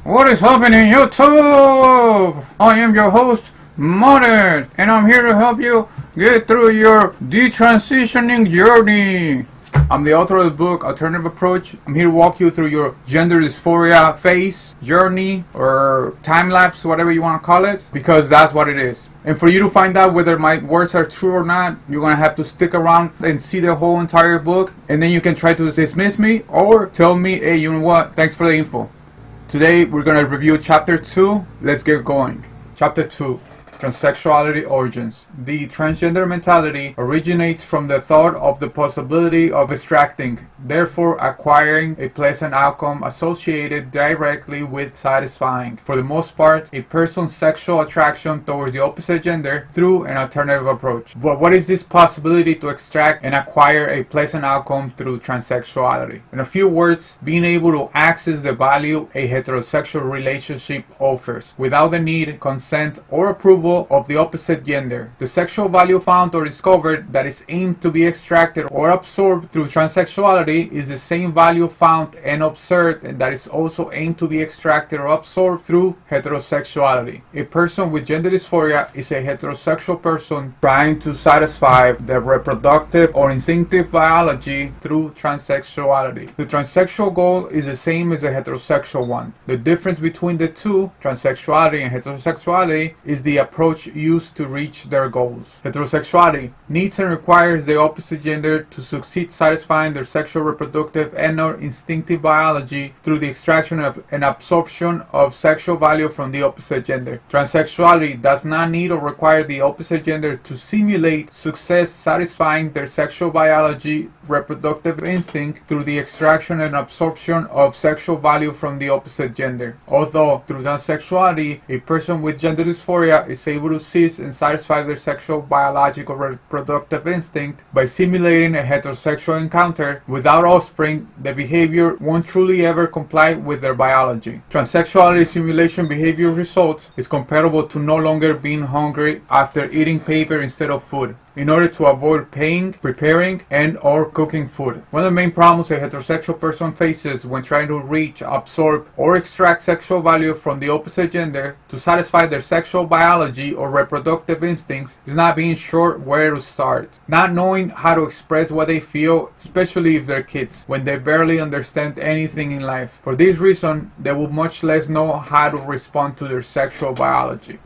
What is happening, YouTube? I am your host, Modern, and I'm here to help you get through your detransitioning journey. I'm the author of the book Alternative Approach. I'm here to walk you through your gender dysphoria phase, journey, or time lapse, whatever you want to call it, because that's what it is. And for you to find out whether my words are true or not, you're going to have to stick around and see the whole entire book, and then you can try to dismiss me or tell me, hey, you know what, thanks for the info. Today we're going to review Chapter 2. Let's get going. Chapter 2. Transsexuality Origins. The transgender mentality originates from the thought of the possibility of extracting, therefore acquiring, a pleasant outcome associated directly with satisfying, for the most part, a person's sexual attraction towards the opposite gender through an alternative approach. But what is this possibility to extract and acquire a pleasant outcome through transsexuality? In a few words, being able to access the value a heterosexual relationship offers without the need, consent, or approval of the opposite gender. The sexual value found or discovered that is aimed to be extracted or absorbed through transsexuality is the same value found and observed and that is also aimed to be extracted or absorbed through heterosexuality. A person with gender dysphoria is a heterosexual person trying to satisfy their reproductive or instinctive biology through transsexuality. The transsexual goal is the same as the heterosexual one. The difference between the two, transsexuality and heterosexuality, is the approach used to reach their goals. Heterosexuality needs and requires the opposite gender to succeed satisfying their sexual, reproductive, and/or instinctive biology through the extraction and absorption of sexual value from the opposite gender. Transsexuality does not need or require the opposite gender to simulate success satisfying their sexual biology, reproductive instinct through the extraction and absorption of sexual value from the opposite gender. Although through transsexuality, a person with gender dysphoria is able to seize and satisfy their sexual, biological, reproductive instinct by simulating a heterosexual encounter without offspring, the behavior won't truly ever comply with their biology. Transsexuality simulation behavior results is comparable to no longer being hungry after eating paper instead of food, in order to avoid paying, preparing, and or cooking food. One of the main problems a heterosexual person faces when trying to reach, absorb, or extract sexual value from the opposite gender to satisfy their sexual biology or reproductive instincts is not being sure where to start, not knowing how to express what they feel, especially if they're kids, when they barely understand anything in life. For this reason, they will much less know how to respond to their sexual biology.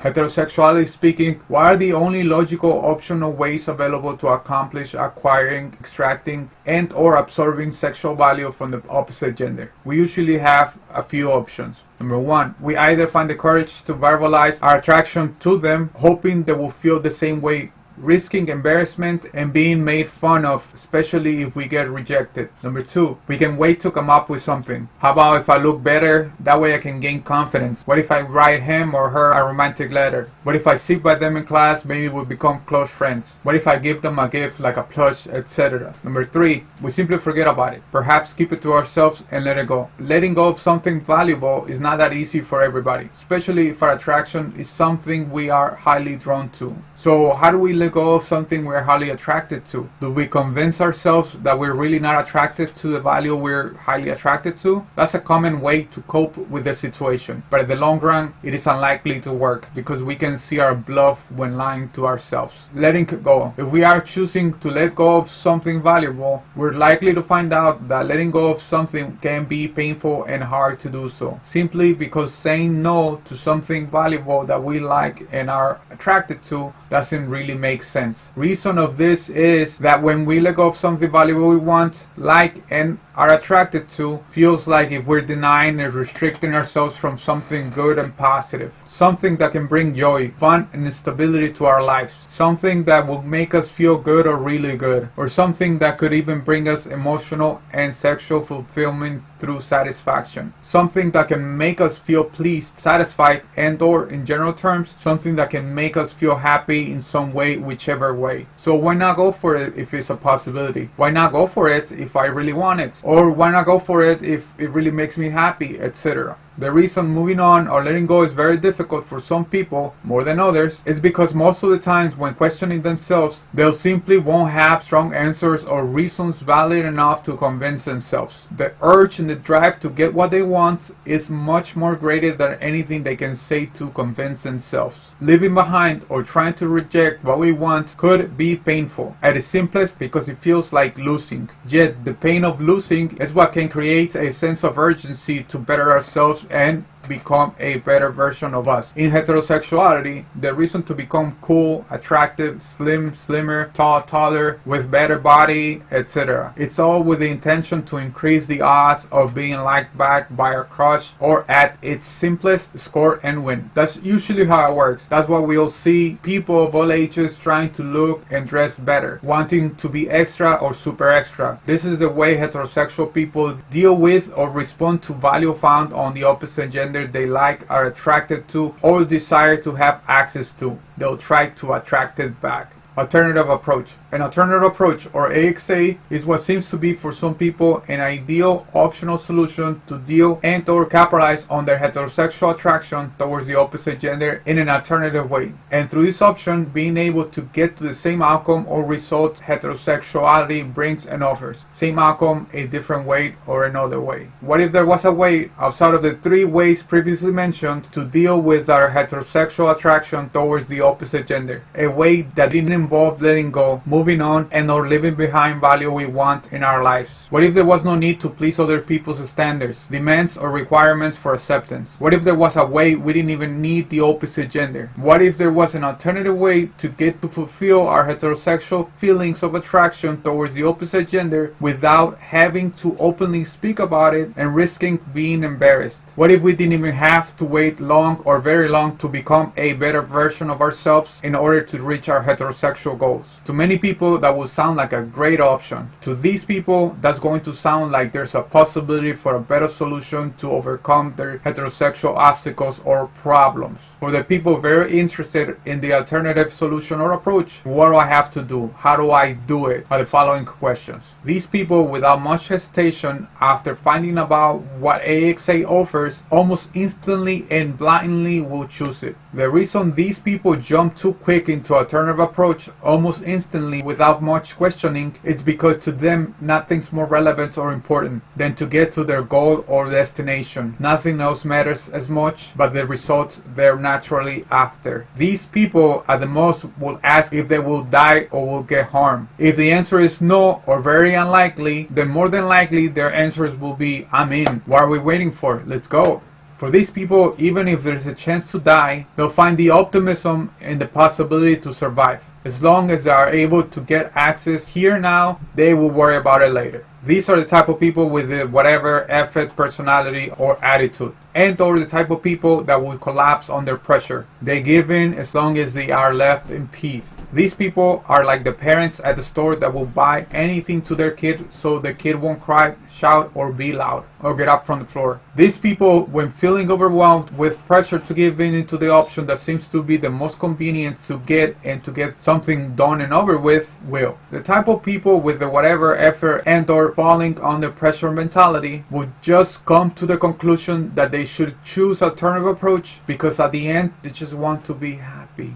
Heterosexuality speaking, what are the only logical optional ways available to accomplish acquiring, extracting, and or absorbing sexual value from the opposite gender? We usually have a few options. Number one, we either find the courage to verbalize our attraction to them, hoping they will feel the same way, risking embarrassment and being made fun of, especially if we get rejected. Number two, we can wait to come up with something. How about if I look better? That way I can gain confidence. What if I write him or her a romantic letter? What if I sit by them in class? Maybe we'll become close friends. What if I give them a gift like a plush, etc.? Number three, we simply forget about it. Perhaps keep it to ourselves and let it go. Letting go of something valuable is not that easy for everybody, especially if our attraction is something we are highly drawn to. So how do we let go of something we're highly attracted to? Do we convince ourselves that we're really not attracted to the value we're highly attracted to? That's a common way to cope with the situation, but in the long run, it is unlikely to work because we can see our bluff when lying to ourselves. Letting go. If we are choosing to let go of something valuable, we're likely to find out that letting go of something can be painful and hard to do so, simply because saying no to something valuable that we like and are attracted to doesn't really make sense. Reason of this is that when we let go of something valuable we want, like, and are attracted to, feels like if we're denying and restricting ourselves from something good and positive. Something that can bring joy, fun, and stability to our lives. Something that will make us feel good or really good. Or something that could even bring us emotional and sexual fulfillment through satisfaction. Something that can make us feel pleased, satisfied, and or, in general terms, something that can make us feel happy in some way, whichever way. So why not go for it if it's a possibility? Why not go for it if I really want it? Or why not go for it if it really makes me happy, etc. The reason moving on or letting go is very difficult for some people more than others is because most of the times when questioning themselves, they'll simply won't have strong answers or reasons valid enough to convince themselves. The urge passion, the drive to get what they want is much more greater than anything they can say to convince themselves. Leaving behind or trying to reject what we want could be painful at its simplest because it feels like losing. Yet the pain of losing is what can create a sense of urgency to better ourselves and become a better version of us. In heterosexuality, the reason to become cool, attractive, slim, slimmer, tall, taller, with better body, etc. It's all with the intention to increase the odds of being liked back by our crush, or at its simplest, score and win. That's usually how it works. That's why we'll see people of all ages trying to look and dress better, wanting to be extra or super extra. This is the way heterosexual people deal with or respond to value found on the opposite gender they like, are attracted to, or desire to have access to. They'll try to attract it back. Alternative approach. An alternative approach, or AXA, is what seems to be for some people an ideal optional solution to deal and or capitalize on their heterosexual attraction towards the opposite gender in an alternative way. And through this option, being able to get to the same outcome or result heterosexuality brings and offers. Same outcome, a different way or another way. What if there was a way outside of the three ways previously mentioned to deal with our heterosexual attraction towards the opposite gender? A way that didn't involve letting go, moving on, and or leaving behind value we want in our lives? What if there was no need to please other people's standards, demands, or requirements for acceptance? What if there was a way we didn't even need the opposite gender? What if there was an alternative way to get to fulfill our heterosexual feelings of attraction towards the opposite gender without having to openly speak about it and risking being embarrassed? What if we didn't even have to wait long or very long to become a better version of ourselves in order to reach our heterosexual goals? To many people, that will sound like a great option. To these people, that's going to sound like there's a possibility for a better solution to overcome their heterosexual obstacles or problems. For the people very interested in the alternative solution or approach, what do I have to do? How do I do it? Are the following questions. These people, without much hesitation, after finding about what AXA offers, almost instantly and blindly will choose it. The reason these people jump too quick into alternative approach almost instantly without much questioning is because to them nothing's more relevant or important than to get to their goal or destination. Nothing else matters as much but the results they're naturally after. These people at the most will ask if they will die or will get harmed. If the answer is no or very unlikely, then more than likely their answers will be, I'm in. What are we waiting for? Let's go. For these people, even if there's a chance to die, they'll find the optimism in the possibility to survive. As long as they are able to get access here now, they will worry about it later. These are the type of people with the whatever effort, personality, or attitude. And or the type of people that will collapse under pressure. They give in as long as they are left in peace. These people are like the parents at the store that will buy anything to their kid so the kid won't cry, shout, or be loud, or get up from the floor. These people, when feeling overwhelmed with pressure to give in into the option that seems to be the most convenient to get and to get something done and over with, will. The type of people with the whatever effort and or falling under pressure mentality would just come to the conclusion that they should choose alternative approach because at the end they just want to be happy.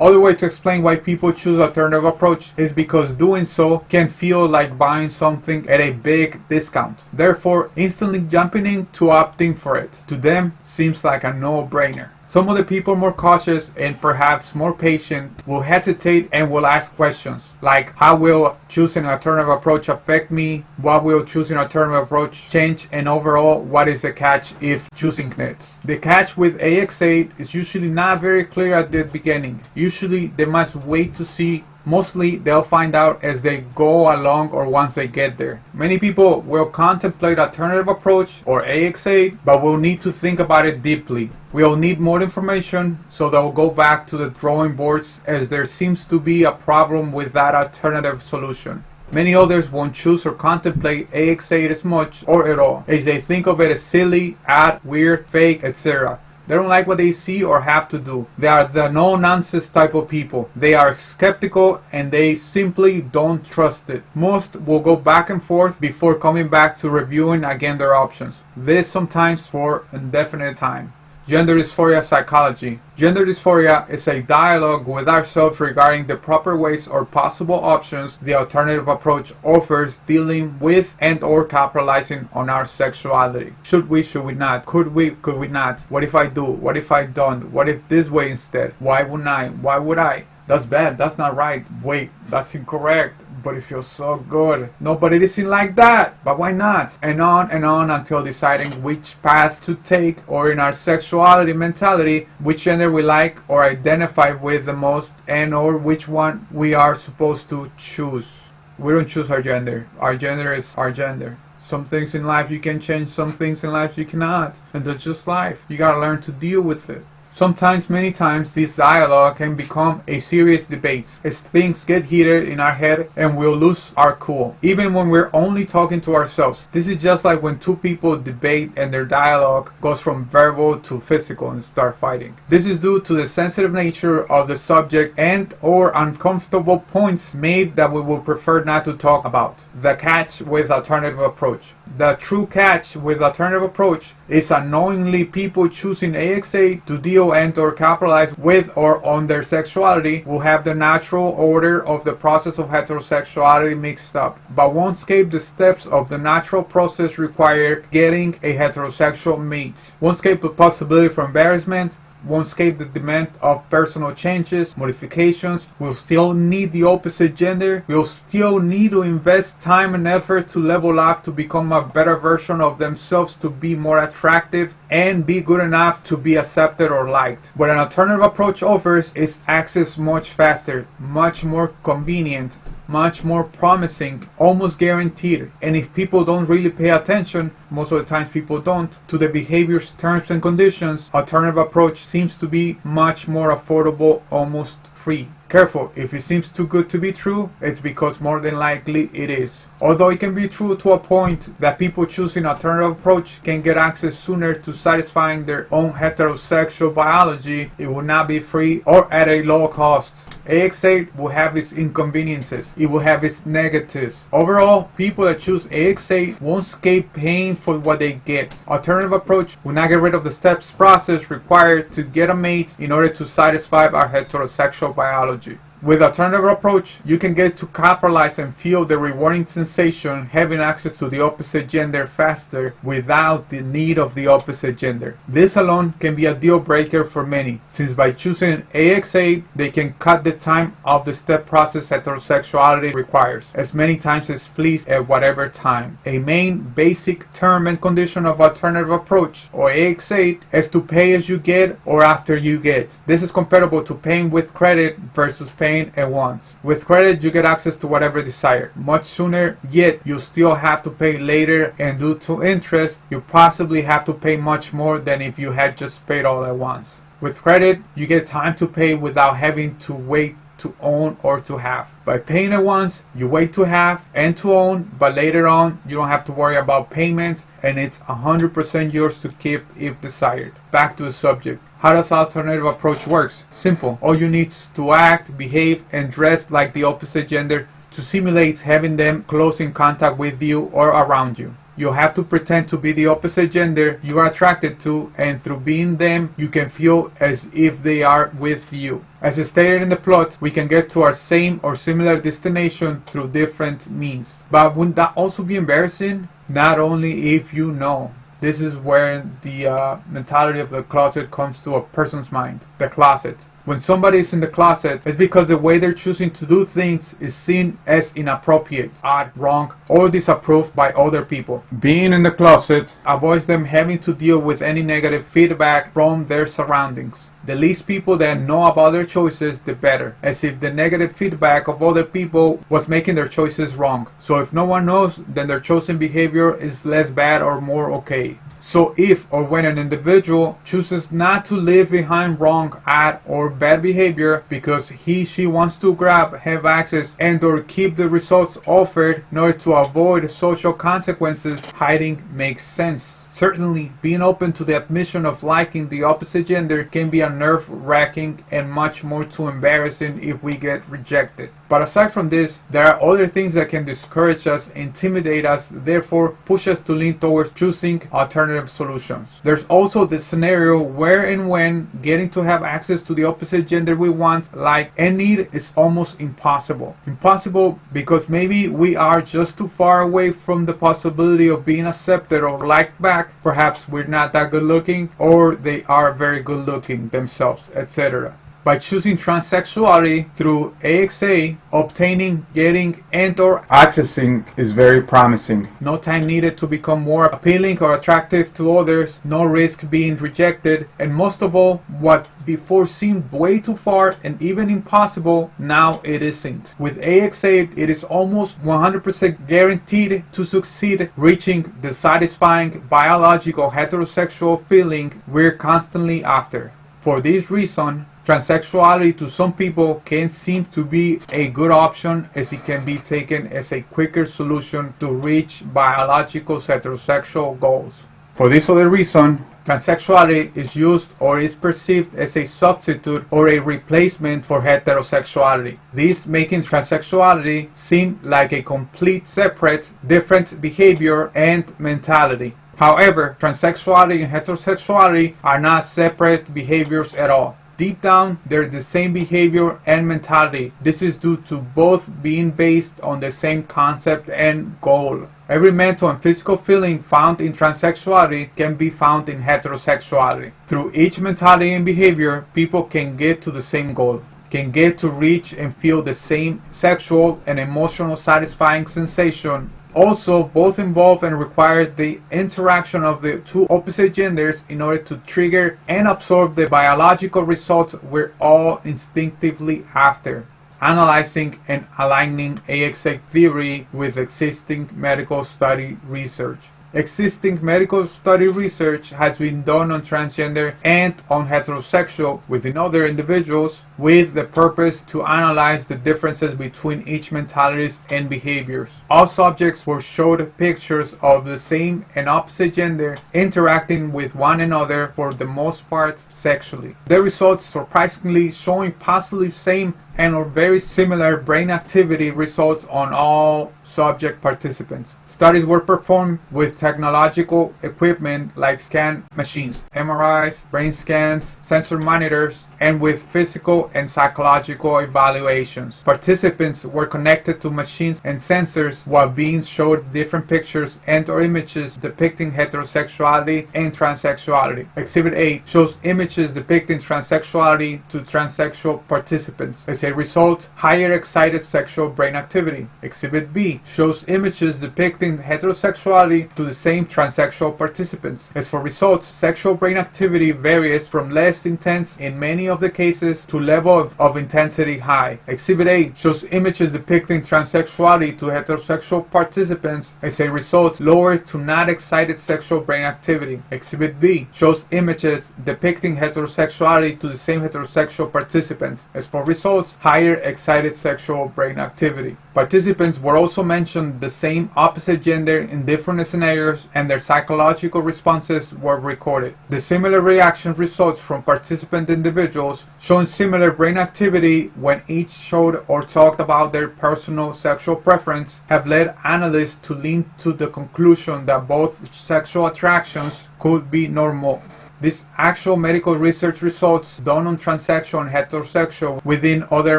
Other way to explain why people choose alternative approach is because doing so can feel like buying something at a big discount. Therefore, instantly jumping in to opting for it to them seems like a no-brainer. Some of the people more cautious and perhaps more patient will hesitate and will ask questions like, how will choosing an alternative approach affect me? What will choosing an alternative approach change? And overall, what is the catch if choosing it? The catch with AXA is usually not very clear at the beginning. Usually they must wait to see. Mostly they'll find out as they go along or once they get there. Many people will contemplate alternative approach or AXA, but will need to think about it deeply. We'll need more information, so they'll go back to the drawing boards as there seems to be a problem with that alternative solution. Many others won't choose or contemplate AXA as much or at all, as they think of it as silly, odd, weird, fake, etc. They don't like what they see or have to do. They are the no-nonsense type of people. They are skeptical and they simply don't trust it. Most will go back and forth before coming back to reviewing again their options. This sometimes for indefinite time. Gender dysphoria psychology. Gender dysphoria is a dialogue with ourselves regarding the proper ways or possible options the alternative approach offers dealing with and or capitalizing on our sexuality. Should we not? Could we not? What if I do? What if I don't? What if this way instead? Why wouldn't I? Why would I? That's bad. That's not right. Wait, that's incorrect. But it feels so good. No, but it isn't like that. But why not? And on until deciding which path to take, or in our sexuality mentality, which gender we like or identify with the most, and or which one we are supposed to choose. We don't choose our gender. Our gender is our gender. Some things in life you can change, some things in life you cannot. And that's just life. You gotta learn to deal with it. Sometimes, many times, this dialogue can become a serious debate as things get heated in our head and we'll lose our cool, even when we're only talking to ourselves. This is just like when two people debate and their dialogue goes from verbal to physical and start fighting. This is due to the sensitive nature of the subject and or uncomfortable points made that we would prefer not to talk about. The catch with alternative approach. The true catch with alternative approach is unknowingly people choosing AXA to deal and or capitalize with or on their sexuality will have the natural order of the process of heterosexuality mixed up, but won't escape the steps of the natural process required getting a heterosexual mate. Won't escape the possibility for embarrassment, won't escape the demand of personal changes, modifications. We'll still need the opposite gender. We'll still need to invest time and effort to level up, to become a better version of themselves, to be more attractive and be good enough to be accepted or liked. What an alternative approach offers is access much faster, much more convenient, much more promising, almost guaranteed. And if people don't really pay attention, most of the times people don't, to the behavior's terms and conditions, alternative approach seems to be much more affordable, almost free. Careful, if it seems too good to be true, it's because more than likely it is. Although it can be true to a point that people choosing alternative approach can get access sooner to satisfying their own heterosexual biology, it will not be free or at a low cost. AX8 will have its inconveniences. It will have its negatives. Overall, people that choose AX8 won't escape paying for what they get. Alternative approach will not get rid of the steps process required to get a mate in order to satisfy our heterosexual biology. With alternative approach, you can get to capitalize and feel the rewarding sensation having access to the opposite gender faster without the need of the opposite gender. This alone can be a deal breaker for many, since by choosing AX8, they can cut the time of the step process heterosexuality requires, as many times as please at whatever time. A main basic term and condition of alternative approach, or AX8, is to pay as you get or after you get. This is comparable to paying with credit versus paying at once. With credit, you get access to whatever desired much sooner, yet you still have to pay later, and due to interest, you possibly have to pay much more than if you had just paid all at once. With credit, you get time to pay without having to wait to own or to have. By paying at once, you wait to have and to own, but later on, you don't have to worry about payments, and it's 100% yours to keep if desired. Back to the subject. How does alternative approach works? Simple. All you need is to act, behave, and dress like the opposite gender to simulate having them close in contact with you or around you. You have to pretend to be the opposite gender you are attracted to, and through being them, you can feel as if they are with you. As stated in the plot, we can get to our same or similar destination through different means. But wouldn't that also be embarrassing? Not only if you know. This is where the mentality of the closet comes to a person's mind. The closet. When somebody is in the closet, it's because the way they're choosing to do things is seen as inappropriate, odd, wrong, or disapproved by other people. Being in the closet avoids them having to deal with any negative feedback from their surroundings. The least people that know about their choices, the better, as if the negative feedback of other people was making their choices wrong. So if no one knows, then their chosen behavior is less bad or more okay. So if or when an individual chooses not to live behind wrong, odd, or bad behavior because she wants to grab, have access, and or keep the results offered in order to avoid social consequences, hiding makes sense. Certainly, being open to the admission of liking the opposite gender can be a nerve-wracking and much more too embarrassing if we get rejected. But aside from this, there are other things that can discourage us, intimidate us, therefore push us to lean towards choosing alternative solutions. There's also the scenario where and when getting to have access to the opposite gender we want, like and need, is almost impossible. Impossible because maybe we are just too far away from the possibility of being accepted or liked back. Perhaps we're not that good looking, or they are very good looking themselves, etc. By choosing transsexuality through AXA, obtaining, getting, and/or accessing is very promising. No time needed to become more appealing or attractive to others, no risk being rejected, and most of all, what before seemed way too far and even impossible, now it isn't. With AXA, it is almost 100% guaranteed to succeed, reaching the satisfying biological heterosexual feeling we're constantly after. For this reason, transsexuality to some people can seem to be a good option, as it can be taken as a quicker solution to reach biological heterosexual goals. For this other reason, transsexuality is used or is perceived as a substitute or a replacement for heterosexuality. This making transsexuality seem like a complete separate, different behavior and mentality. However, transsexuality and heterosexuality are not separate behaviors at all. Deep down, they're the same behavior and mentality. This is due to both being based on the same concept and goal. Every mental and physical feeling found in transsexuality can be found in heterosexuality. Through each mentality and behavior, people can get to the same goal, can get to reach and feel the same sexual and emotional satisfying sensation. Also, both involve and require the interaction of the two opposite genders in order to trigger and absorb the biological results we're all instinctively after. Analyzing and aligning AXA theory with existing medical study research. Existing medical study research has been done on transgender and on heterosexual within other individuals with the purpose to analyze the differences between each mentalities and behaviors. All subjects were showed pictures of the same and opposite gender interacting with one another, for the most part sexually. The results surprisingly showing possibly same and or very similar brain activity results on all subject participants. Studies were performed with technological equipment like scan machines, MRIs, brain scans, sensor monitors, and with physical and psychological evaluations. Participants were connected to machines and sensors while being showed different pictures and or images depicting heterosexuality and transsexuality. Exhibit A shows images depicting transsexuality to transsexual participants. As a result, higher excited sexual brain activity. Exhibit B shows images depicting heterosexuality to the same transsexual participants. As for results, sexual brain activity varies from less intense in many of the cases to level of intensity high. Exhibit A shows images depicting transsexuality to heterosexual participants. As a result, lower to not excited sexual brain activity. Exhibit B shows images depicting heterosexuality to the same heterosexual participants. As for results, higher excited sexual brain activity. Participants were also mentioned the same opposite gender in different scenarios, and their psychological responses were recorded. The similar reaction results from participant individuals showing similar brain activity when each showed or talked about their personal sexual preference have led analysts to lean to the conclusion that both sexual attractions could be normal. These actual medical research results done on transsexual and heterosexual within other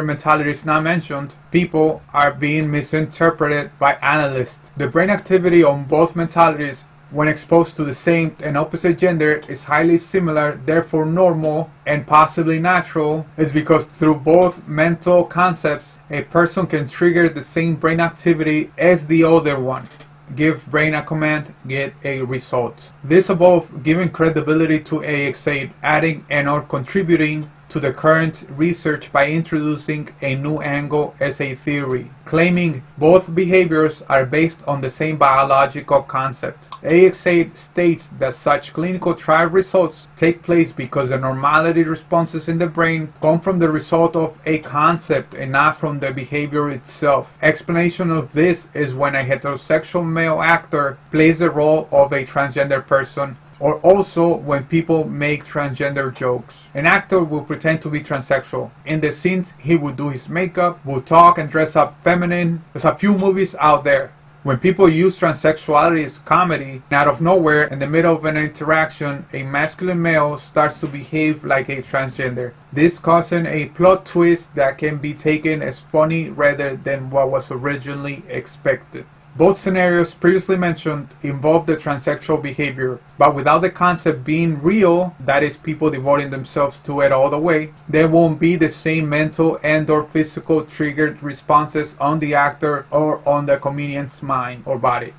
mentalities not mentioned, people are being misinterpreted by analysts. The brain activity on both mentalities when exposed to the same and opposite gender is highly similar, therefore normal and possibly natural, is because through both mental concepts, a person can trigger the same brain activity as the other one. Give brain a command, get a result. This above giving credibility to AXA, adding and or contributing to the current research by introducing a new angle as a theory, claiming both behaviors are based on the same biological concept. AXA states that such clinical trial results take place because the normality responses in the brain come from the result of a concept and not from the behavior itself. Explanation of this is when a heterosexual male actor plays the role of a transgender person, or also when people make transgender jokes. An actor will pretend to be transsexual. In the scenes, he will do his makeup, will talk and dress up feminine. There's a few movies out there. When people use transsexuality as comedy, out of nowhere, in the middle of an interaction, a masculine male starts to behave like a transgender. This causing a plot twist that can be taken as funny rather than what was originally expected. Both scenarios previously mentioned involve the transsexual behavior, but without the concept being real, that is people devoting themselves to it all the way, there won't be the same mental and or physical triggered responses on the actor or on the comedian's mind or body.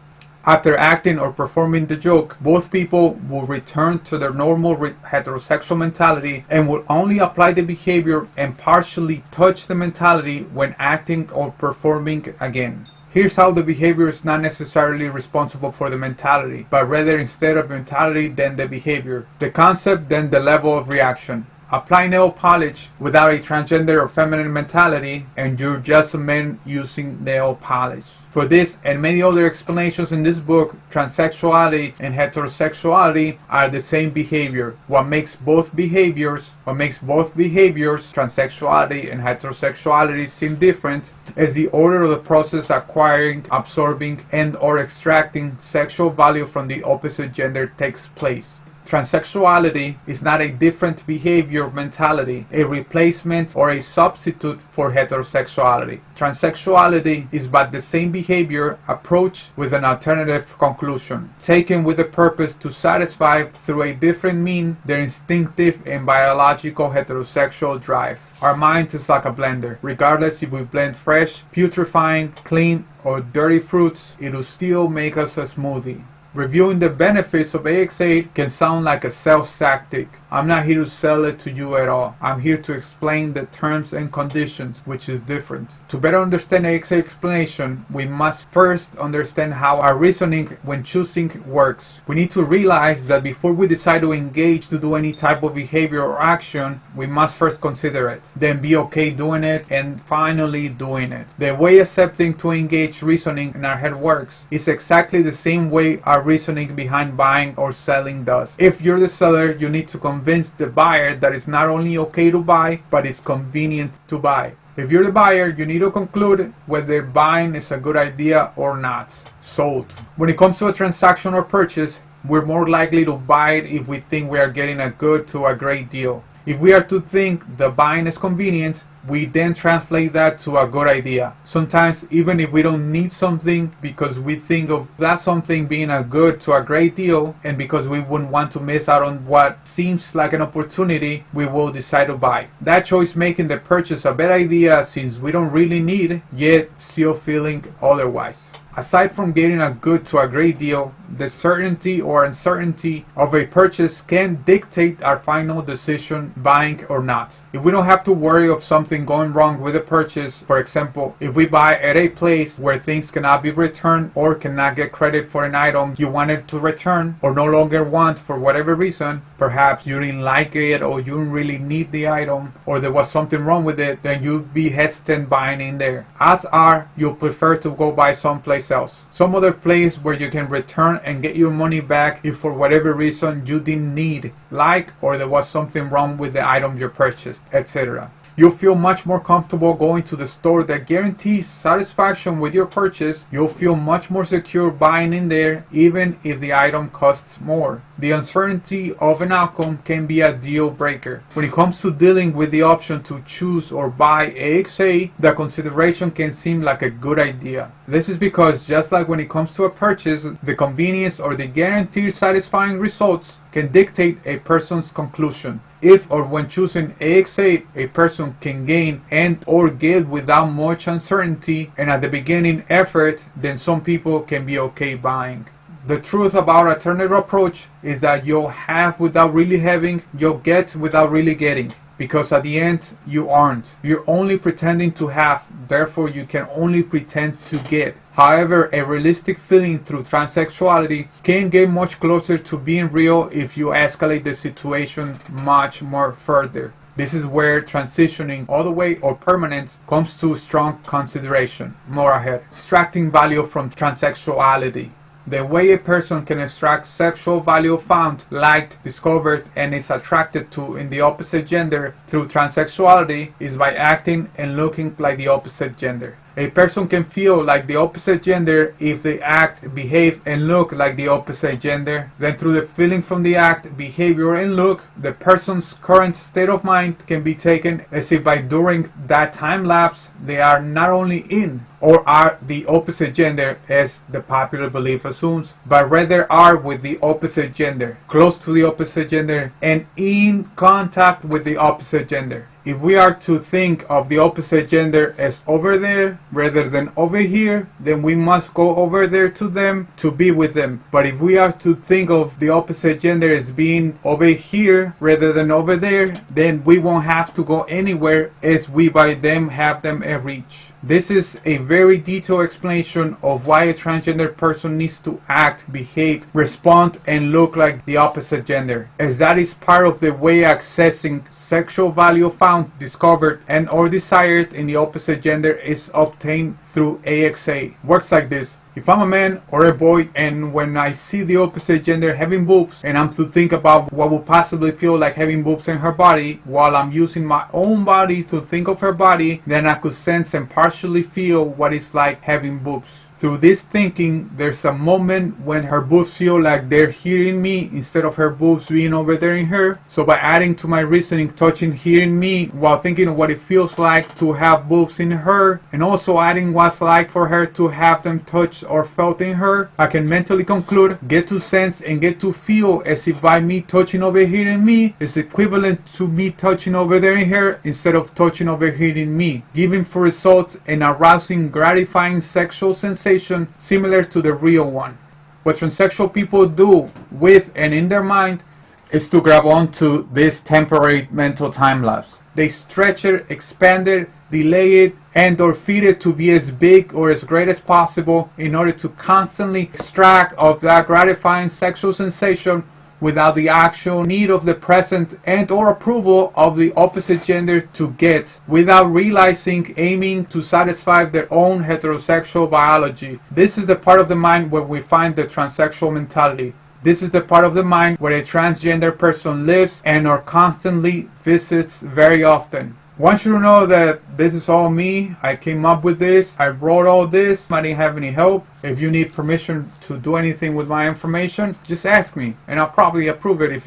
After acting or performing the joke, both people will return to their normal heterosexual mentality and will only apply the behavior and partially touch the mentality when acting or performing again. Here's how the behavior is not necessarily responsible for the mentality, but rather instead of mentality then the behavior, the concept then the level of reaction. Apply nail polish without a transgender or feminine mentality and you're just a man using nail polish. For this and many other explanations in this book, transsexuality and heterosexuality are the same behavior. What makes both behaviors, transsexuality and heterosexuality, seem different is the order of the process acquiring, absorbing, and or extracting sexual value from the opposite gender takes place. Transsexuality is not a different behavior mentality, a replacement or a substitute for heterosexuality. Transsexuality is but the same behavior approached with an alternative conclusion, taken with the purpose to satisfy through a different mean their instinctive and biological heterosexual drive. Our mind is like a blender. Regardless if we blend fresh, putrefying, clean, or dirty fruits, it will still make us a smoothie. Reviewing the benefits of AX8 can sound like a sales tactic. I'm not here to sell it to you at all. I'm here to explain the terms and conditions, which is different. To better understand AX8 explanation, we must first understand how our reasoning when choosing works. We need to realize that before we decide to engage to do any type of behavior or action, we must first consider it, then be okay doing it, and finally doing it. The way accepting to engage reasoning in our head works is exactly the same way our reasoning behind buying or selling does. If you're the seller, you need to convince the buyer that it's not only okay to buy, but it's convenient to buy. If you're the buyer, you need to conclude whether buying is a good idea or not. Sold. When it comes to a transaction or purchase, we're more likely to buy it if we think we are getting a good to a great deal. If we are to think the buying is convenient, we then translate that to a good idea. Sometimes even if we don't need something, because we think of that something being a good to a great deal, and because we wouldn't want to miss out on what seems like an opportunity, we will decide to buy. That choice making the purchase a better idea since we don't really need, yet still feeling otherwise. Aside from getting a good to a great deal, the certainty or uncertainty of a purchase can dictate our final decision, buying or not. If we don't have to worry of something going wrong with a purchase, for example, if we buy at a place where things cannot be returned or cannot get credit for an item you wanted to return or no longer want for whatever reason, perhaps you didn't like it or you didn't really need the item or there was something wrong with it, then you'd be hesitant buying in there. Odds are you'll prefer to go buy someplace else, some other place where you can return and get your money back if for whatever reason you didn't need, like, or there was something wrong with the item you purchased, etc. You'll feel much more comfortable going to the store that guarantees satisfaction with your purchase. You'll feel much more secure buying in there even if the item costs more. The uncertainty of an outcome can be a deal breaker. When it comes to dealing with the option to choose or buy AXA, the consideration can seem like a good idea. This is because just like when it comes to a purchase, the convenience or the guaranteed satisfying results can dictate a person's conclusion. If or when choosing AX8, a person can gain and or get without much uncertainty and at the beginning effort, then some people can be okay buying. The truth about alternative approach is that you'll have without really having, you'll get without really getting. Because at the end, you aren't. You're only pretending to have, therefore you can only pretend to get. However, a realistic feeling through transsexuality can get much closer to being real if you escalate the situation much more further. This is where transitioning all the way or permanent comes to strong consideration. More ahead. Extracting value from transsexuality. The way a person can extract sexual value found, liked, discovered, and is attracted to in the opposite gender through transsexuality is by acting and looking like the opposite gender. A person can feel like the opposite gender if they act, behave, and look like the opposite gender. Then through the feeling from the act, behavior, and look, the person's current state of mind can be taken as if by during that time lapse, they are not only in or are the opposite gender as the popular belief assumes, but rather are with the opposite gender, close to the opposite gender, and in contact with the opposite gender. If we are to think of the opposite gender as over there rather than over here, then we must go over there to them to be with them. But if we are to think of the opposite gender as being over here rather than over there, then we won't have to go anywhere as we by them have them at reach. This is a very detailed explanation of why a transgender person needs to act, behave, respond, and look like the opposite gender, as that is part of the way accessing sexual value found, discovered, and or desired in the opposite gender is obtained through AXA. Works like this. If I'm a man or a boy and when I see the opposite gender having boobs and I'm to think about what would possibly feel like having boobs in her body while I'm using my own body to think of her body, then I could sense and partially feel what it's like having boobs. Through this thinking, there's a moment when her boobs feel like they're here in me instead of her boobs being over there in her. So by adding to my reasoning, touching here in me while thinking of what it feels like to have boobs in her, and also adding what's like for her to have them touched or felt in her, I can mentally conclude, get to sense, and get to feel as if by me touching over here in me is equivalent to me touching over there in her instead of touching over here in me, giving for results an arousing, gratifying sexual sensation similar to the real one. What transsexual people do with and in their mind is to grab onto this temporary mental time lapse. They stretch it, expand it, delay it, and or feed it to be as big or as great as possible in order to constantly extract of that gratifying sexual sensation without the actual need of the present and or approval of the opposite gender to get, without realizing, aiming to satisfy their own heterosexual biology. This is the part of the mind where we find the transsexual mentality. This is the part of the mind where a transgender person lives and or constantly visits very often. I want you to know that this is all me. I came up with this. I wrote all this. I didn't have any help. If you need permission to do anything with my information, just ask me and I'll probably approve it if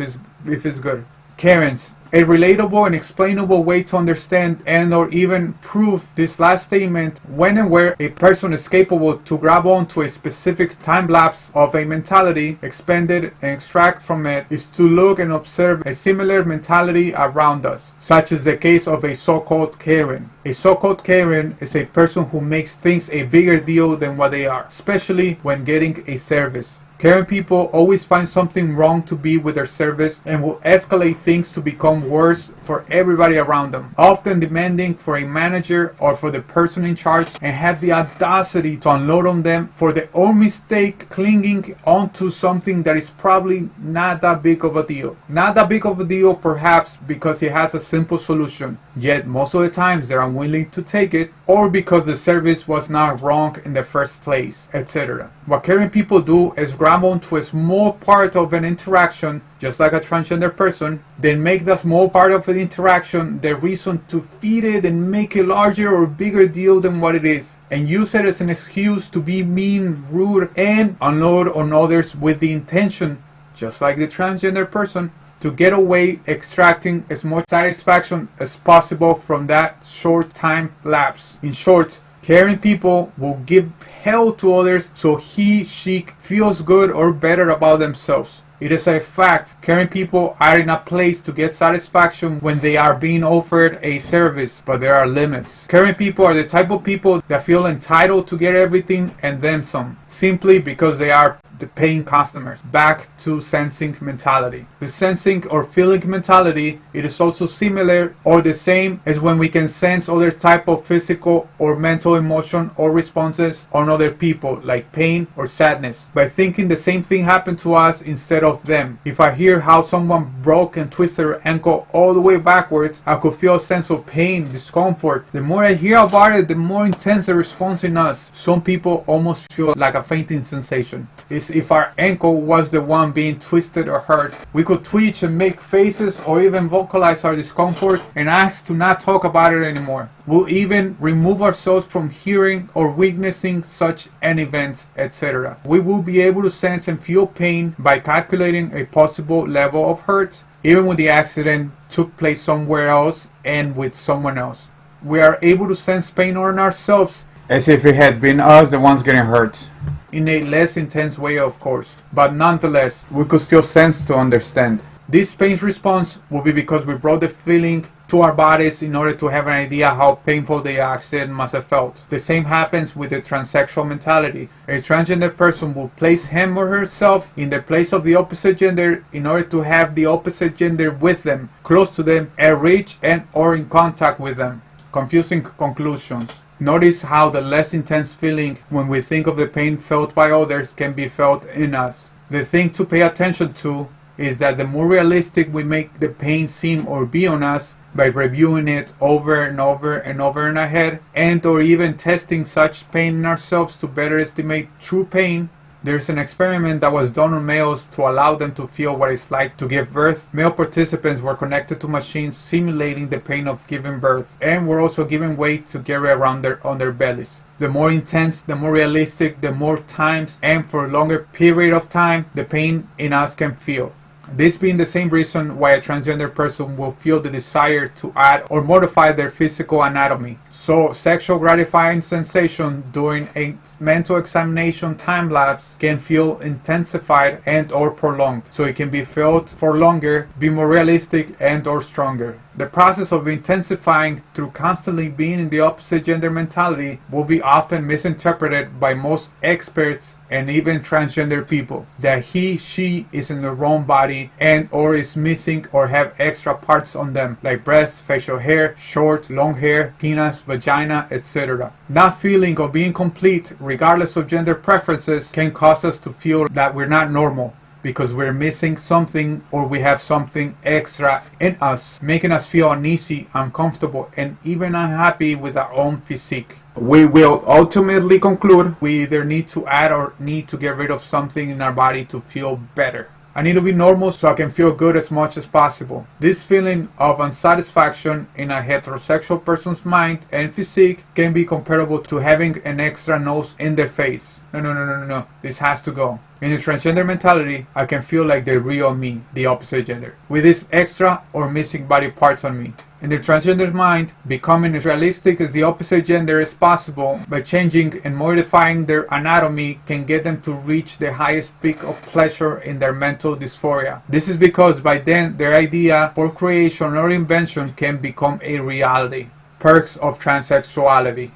it's good. Karens. A relatable and explainable way to understand and or even prove this last statement when and where a person is capable to grab onto a specific time lapse of a mentality, expand it and extract from it, is to look and observe a similar mentality around us, such as the case of a so-called Karen. A so-called Karen is a person who makes things a bigger deal than what they are, especially when getting a service. Karen people always find something wrong to be with their service and will escalate things to become worse for everybody around them, often demanding for a manager or for the person in charge and have the audacity to unload on them for their own mistake, clinging onto something that is probably not that big of a deal. Not that big of a deal perhaps because it has a simple solution, yet most of the times they're unwilling to take it, or because the service was not wrong in the first place, etc. What Karen people do is grab onto a small part of an interaction, just like a transgender person, then make the small part of the interaction the reason to feed it and make a larger or bigger deal than what it is, and use it as an excuse to be mean, rude, and unload on others with the intention, just like the transgender person, to get away extracting as much satisfaction as possible from that short time lapse. In short, Karen people will give hell to others so she feels good or better about themselves. It is a fact. Karen people are in a place to get satisfaction when they are being offered a service, but there are limits. Karen people are the type of people that feel entitled to get everything and then some, simply because they are the paying customers. Back to sensing mentality. The sensing or feeling mentality, it is also similar or the same as when we can sense other type of physical or mental emotion or responses on other people, like pain or sadness, by thinking the same thing happened to us instead of them. If I hear how someone broke and twisted their ankle all the way backwards, I could feel a sense of pain, discomfort. The more I hear about it, the more intense the response in us. Some people almost feel like a fainting sensation. It's is if our ankle was the one being twisted or hurt. We could twitch and make faces or even vocalize our discomfort and ask to not talk about it anymore. We'll even remove ourselves from hearing or witnessing such an event, etc. We will be able to sense and feel pain by calculating a possible level of hurt, even when the accident took place somewhere else and with someone else. We are able to sense pain on ourselves as if it had been us the ones getting hurt. In a less intense way, of course, but nonetheless, we could still sense to understand. This pain response will be because we brought the feeling to our bodies in order to have an idea how painful the accident must have felt. The same happens with the transsexual mentality. A transgender person will place him or herself in the place of the opposite gender in order to have the opposite gender with them, close to them, and reach and or in contact with them. Confusing conclusions. Notice how the less intense feeling when we think of the pain felt by others can be felt in us. The thing to pay attention to is that the more realistic we make the pain seem or be on us by reviewing it over and over and over in our head, and or even testing such pain in ourselves to better estimate true pain. There's an experiment that was done on males to allow them to feel what it's like to give birth. Male participants were connected to machines simulating the pain of giving birth and were also given weight to carry around on their bellies. The more intense, the more realistic, the more times and for a longer period of time the pain in us can feel. This being the same reason why a transgender person will feel the desire to add or modify their physical anatomy. So sexual gratifying sensation during a mental examination time lapse can feel intensified and or prolonged. So it can be felt for longer, be more realistic and or stronger. The process of intensifying through constantly being in the opposite gender mentality will be often misinterpreted by most experts and even transgender people, that she is in the wrong body and or is missing or have extra parts on them, like breast, facial hair, short, long hair, penis, vagina, etc. Not feeling or being complete, regardless of gender preferences, can cause us to feel that we're not normal, because we're missing something or we have something extra in us, making us feel uneasy, uncomfortable, and even unhappy with our own physique. We will ultimately conclude we either need to add or need to get rid of something in our body to feel better. I need to be normal so I can feel good as much as possible. This feeling of unsatisfaction in a heterosexual person's mind and physique can be comparable to having an extra nose in their face. No. This has to go. In the transgender mentality, I can feel like the real me, the opposite gender, with this extra or missing body parts on me. In the transgender's mind, becoming as realistic as the opposite gender as possible by changing and modifying their anatomy can get them to reach the highest peak of pleasure in their mental dysphoria. This is because by then their idea for creation or invention can become a reality. Perks of transsexuality.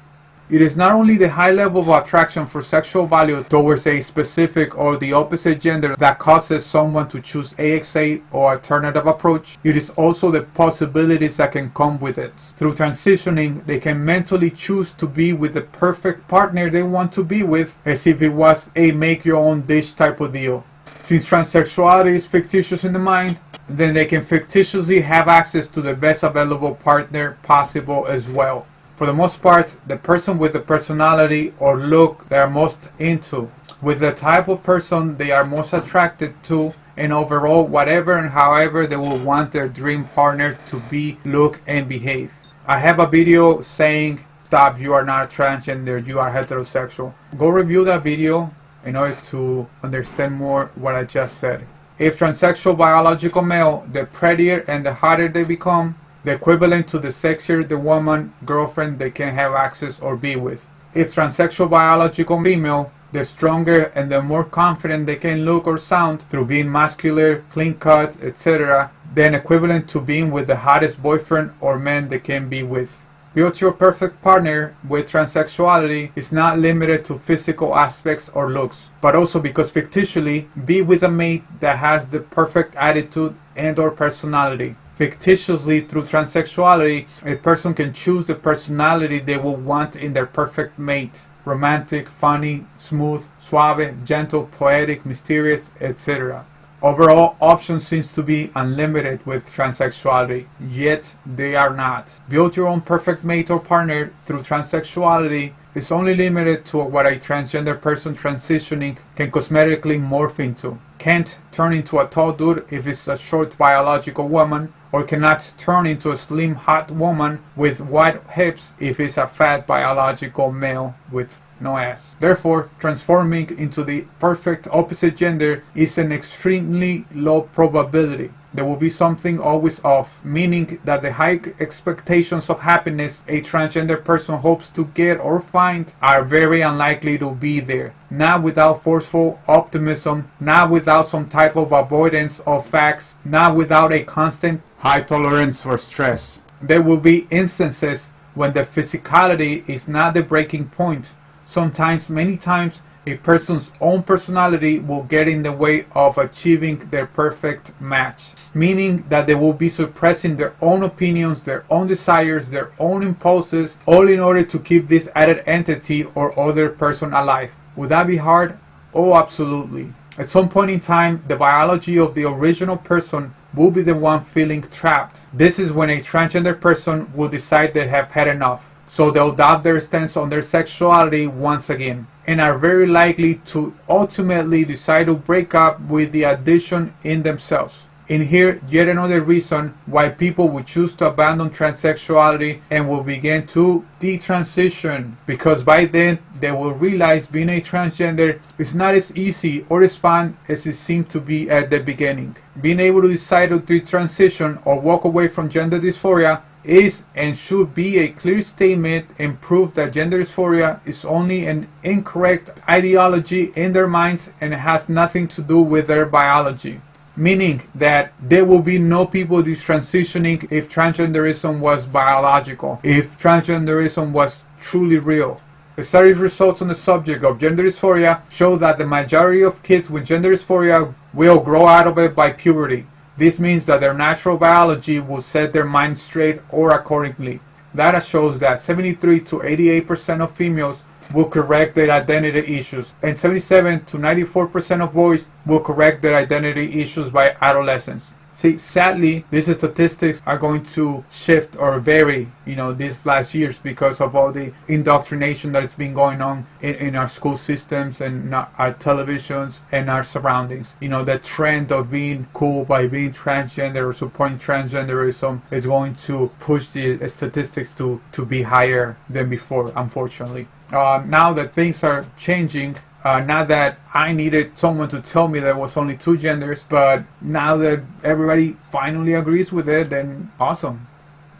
It is not only the high level of attraction for sexual value towards a specific or the opposite gender that causes someone to choose AXA or alternative approach, it is also the possibilities that can come with it. Through transitioning, they can mentally choose to be with the perfect partner they want to be with, as if it was a make-your-own-dish type of deal. Since transsexuality is fictitious in the mind, then they can fictitiously have access to the best available partner possible as well. For the most part, the person with the personality or look they are most into, with the type of person they are most attracted to, and overall whatever and however they will want their dream partner to be, look, and behave. I have a video saying, stop, you are not transgender, you are heterosexual. Go review that video in order to understand more what I just said. If transsexual biological male, the prettier and the hotter they become, the equivalent to the sexier the woman, girlfriend they can have access or be with. If transsexual biological female, the stronger and the more confident they can look or sound through being muscular, clean cut, etc., then equivalent to being with the hottest boyfriend or man they can be with. Build your perfect partner with transsexuality is not limited to physical aspects or looks, but also because fictitiously be with a mate that has the perfect attitude and or personality. Fictitiously, through transsexuality, a person can choose the personality they will want in their perfect mate. Romantic, funny, smooth, suave, gentle, poetic, mysterious, etc. Overall, options seems to be unlimited with transsexuality, yet they are not. Build your own perfect mate or partner through transsexuality is only limited to what a transgender person transitioning can cosmetically morph into. Can't turn into a tall dude if it's a short biological woman, or cannot turn into a slim hot woman with wide hips if it's a fat biological male with no ass. Therefore, transforming into the perfect opposite gender is an extremely low probability. There will be something always off, meaning that the high expectations of happiness a transgender person hopes to get or find are very unlikely to be there. Not without forceful optimism, not without some type of avoidance of facts, not without a constant high tolerance for stress. There will be instances when the physicality is not the breaking point. Sometimes, many times, a person's own personality will get in the way of achieving their perfect match, meaning that they will be suppressing their own opinions, their own desires, their own impulses, all in order to keep this added entity or other person alive. Would that be hard? Oh, absolutely. At some point in time, the biology of the original person will be the one feeling trapped. This is when a transgender person will decide they have had enough. So they'll doubt their stance on their sexuality once again, and are very likely to ultimately decide to break up with the addition in themselves. And here, yet another reason why people would choose to abandon transsexuality and will begin to detransition, because by then they will realize being a transgender is not as easy or as fun as it seemed to be at the beginning. Being able to decide to detransition or walk away from gender dysphoria is and should be a clear statement and proof that gender dysphoria is only an incorrect ideology in their minds and has nothing to do with their biology. Meaning that there will be no people detransitioning if transgenderism was biological, if transgenderism was truly real. The study's results on the subject of gender dysphoria show that the majority of kids with gender dysphoria will grow out of it by puberty. This means that their natural biology will set their mind straight or accordingly. Data shows that 73 to 88% of females will correct their identity issues, and 77 to 94% of boys will correct their identity issues by adolescence. See, sadly, these statistics are going to shift or vary, these last years because of all the indoctrination that has been going on in our school systems and our televisions and our surroundings. The trend of being cool by being transgender or supporting transgenderism is going to push the statistics to be higher than before, unfortunately. Now that things are changing, not that I needed someone to tell me there was only two genders, but now that everybody finally agrees with it, then awesome.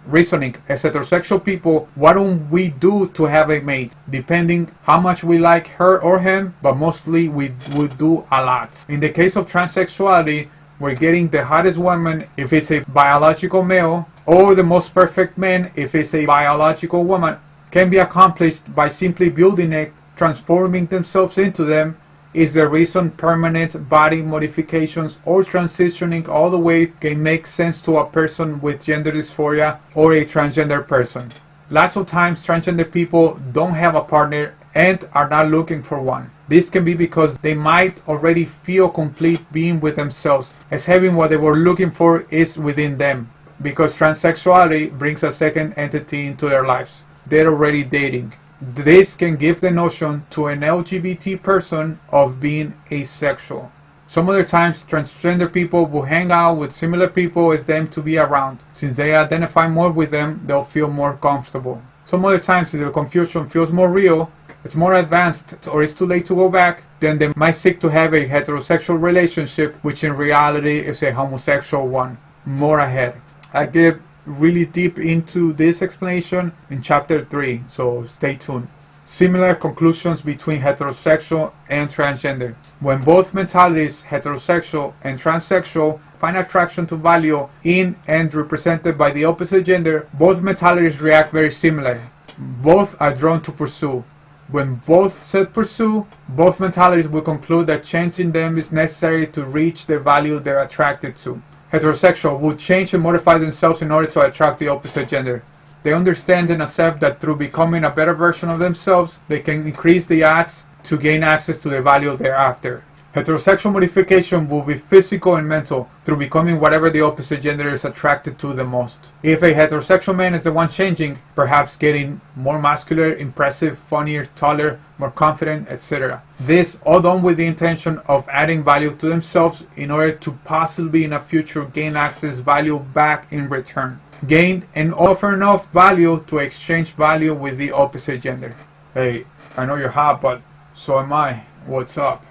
Reasoning: as heterosexual people, what don't we do to have a mate? Depending how much we like her or him, but mostly we would do a lot. In the case of transsexuality, we're getting the hottest woman if it's a biological male, or the most perfect man if it's a biological woman. Can be accomplished by simply building it, transforming themselves into them. Is the reason permanent body modifications or transitioning all the way can make sense to a person with gender dysphoria or a transgender person. Lots of times transgender people don't have a partner and are not looking for one. This can be because they might already feel complete being with themselves, as having what they were looking for is within them, because transsexuality brings a second entity into their lives. They're already dating. This can give the notion to an LGBT person of being asexual. Some other times, transgender people will hang out with similar people as them to be around. Since they identify more with them, they'll feel more comfortable. Some other times, if the confusion feels more real, it's more advanced, or it's too late to go back, then they might seek to have a heterosexual relationship, which in reality is a homosexual one. More ahead. I get really deep into this explanation in chapter 3, so stay tuned. Similar conclusions between heterosexual and transgender. When both mentalities, heterosexual and transsexual, find attraction to value in and represented by the opposite gender, both mentalities react very similar. Both are drawn to pursue. When both said pursue, both mentalities will conclude that changing them is necessary to reach the value they're attracted to. Heterosexual will change and modify themselves in order to attract the opposite gender. They understand and accept that through becoming a better version of themselves, they can increase the odds to gain access to the value they're after. Heterosexual modification will be physical and mental through becoming whatever the opposite gender is attracted to the most. If a heterosexual man is the one changing, perhaps getting more muscular, impressive, funnier, taller, more confident, etc. This all done with the intention of adding value to themselves in order to possibly in a future gain access value back in return. Gain and offer enough value to exchange value with the opposite gender. Hey, I know you're hot, but so am I. What's up?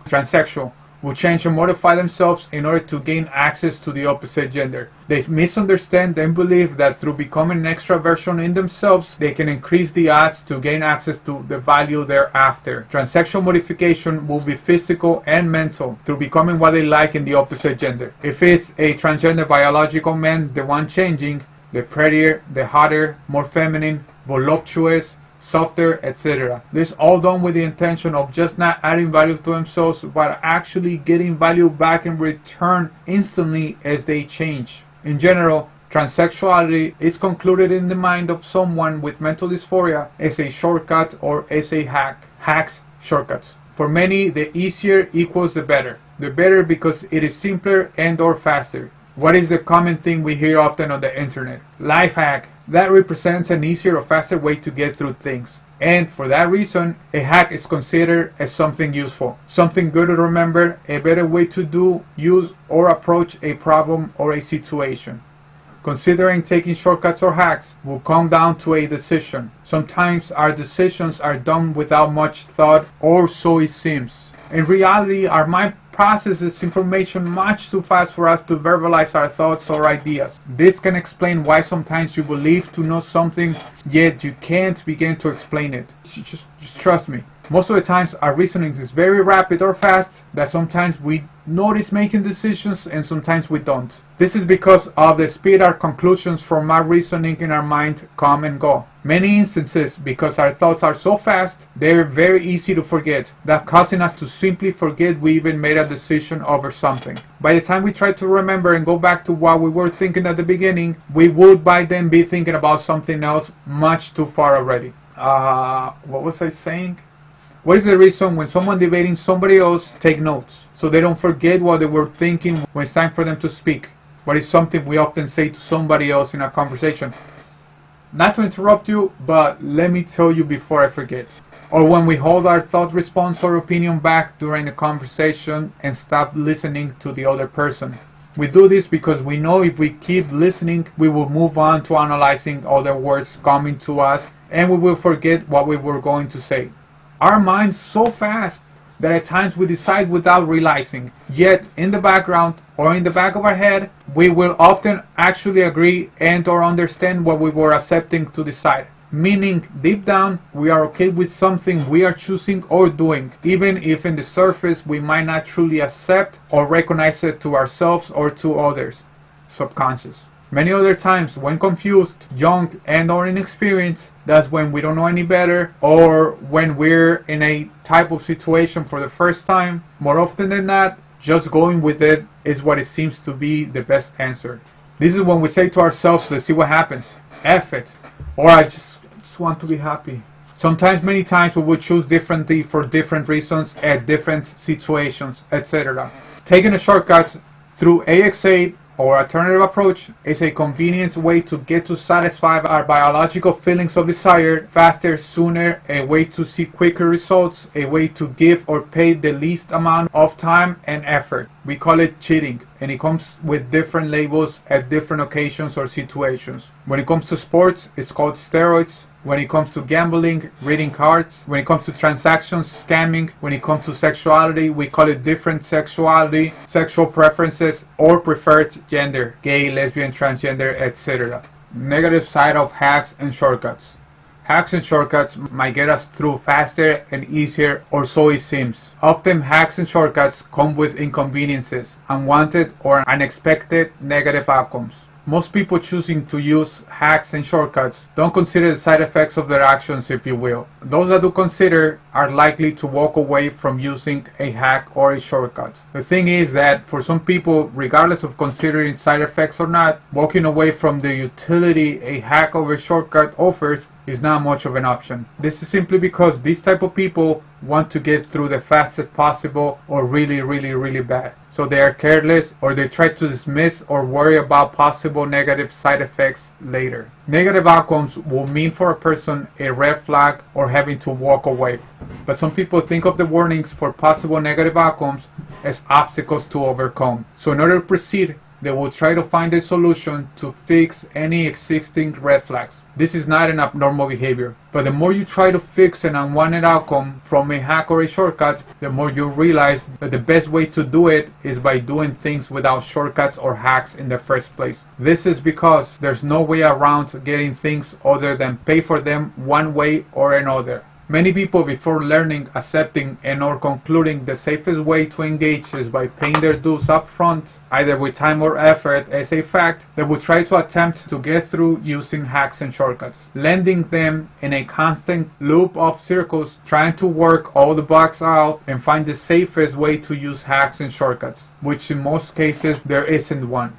Transsexual will change and modify themselves in order to gain access to the opposite gender. They misunderstand and believe that through becoming an extra version in themselves, they can increase the odds to gain access to the value they're after. Transsexual modification will be physical and mental through becoming what they like in the opposite gender. If it's a transgender biological man, the one changing, the prettier, the hotter, more feminine, voluptuous, softer, etc. This all done with the intention of just not adding value to themselves, but actually getting value back in return instantly as they change. In general, transsexuality is concluded in the mind of someone with mental dysphoria as a shortcut or as a hack. Hacks, shortcuts. For many, the easier equals the better. The better because it is simpler and or faster. What is the common thing we hear often on the internet? Life hack. That represents an easier or faster way to get through things. And for that reason, a hack is considered as something useful, something good to remember, a better way to do, use, or approach a problem or a situation. Considering taking shortcuts or hacks will come down to a decision. Sometimes our decisions are done without much thought, or so it seems. In reality, our mind processes information much too fast for us to verbalize our thoughts or ideas. This can explain why sometimes you believe to know something, yet you can't begin to explain it. Just trust me. Most of the times our reasoning is very rapid or fast that sometimes we notice making decisions and sometimes we don't. This is because of the speed our conclusions from our reasoning in our mind come and go. Many instances, because our thoughts are so fast, they're very easy to forget, that causing us to simply forget we even made a decision over something. By the time we try to remember and go back to what we were thinking at the beginning, we would by then be thinking about something else much too far already. What was I saying? What is the reason when someone debating somebody else take notes so they don't forget what they were thinking when it's time for them to speak? What is something we often say to somebody else in a conversation? Not to interrupt you, but let me tell you before I forget. Or when we hold our thought, response, or opinion back during a conversation and stop listening to the other person. We do this because we know if we keep listening, we will move on to analyzing other words coming to us and we will forget what we were going to say. Our mind's so fast that at times we decide without realizing. Yet in the background or in the back of our head, we will often actually agree and or understand what we were accepting to decide. Meaning deep down we are okay with something we are choosing or doing, even if in the surface we might not truly accept or recognize it to ourselves or to others. Subconscious. Many other times, when confused, young, and or inexperienced, that's when we don't know any better, or when we're in a type of situation for the first time. More often than not, just going with it is what it seems to be the best answer. This is when we say to ourselves, let's see what happens. F it. Or I just want to be happy. Sometimes, many times, we would choose differently for different reasons at different situations, etc. Taking a shortcut through AX8 or alternative approach is a convenient way to get to satisfy our biological feelings of desire faster, sooner, a way to see quicker results, a way to give or pay the least amount of time and effort. We call it cheating, and it comes with different labels at different occasions or situations. When it comes to sports, it's called steroids. When it comes to gambling, reading cards. When it comes to transactions, scamming. When it comes to sexuality, we call it different sexuality, sexual preferences, or preferred gender, gay, lesbian, transgender, etc. Negative side of hacks and shortcuts. Hacks and shortcuts might get us through faster and easier, or so it seems. Often hacks and shortcuts come with inconveniences, unwanted or unexpected negative outcomes. Most people choosing to use hacks and shortcuts don't consider the side effects of their actions, if you will. Those that do consider are likely to walk away from using a hack or a shortcut. The thing is that for some people, regardless of considering side effects or not, walking away from the utility a hack or a shortcut offers is not much of an option. This is simply because these type of people want to get through the fastest possible or really bad. So they are careless, or they try to dismiss or worry about possible negative side effects later. Negative outcomes will mean for a person a red flag or having to walk away. But some people think of the warnings for possible negative outcomes as obstacles to overcome. So in order to proceed, they will try to find a solution to fix any existing red flags. This is not an abnormal behavior, but the more you try to fix an unwanted outcome from a hack or a shortcut, the more you realize that the best way to do it is by doing things without shortcuts or hacks in the first place. This is because there's no way around getting things other than pay for them one way or another. Many people, before learning, accepting, and or concluding the safest way to engage is by paying their dues up front, either with time or effort as a fact, they will try to attempt to get through using hacks and shortcuts, landing them in a constant loop of circles, trying to work all the bugs out and find the safest way to use hacks and shortcuts, which in most cases there isn't one.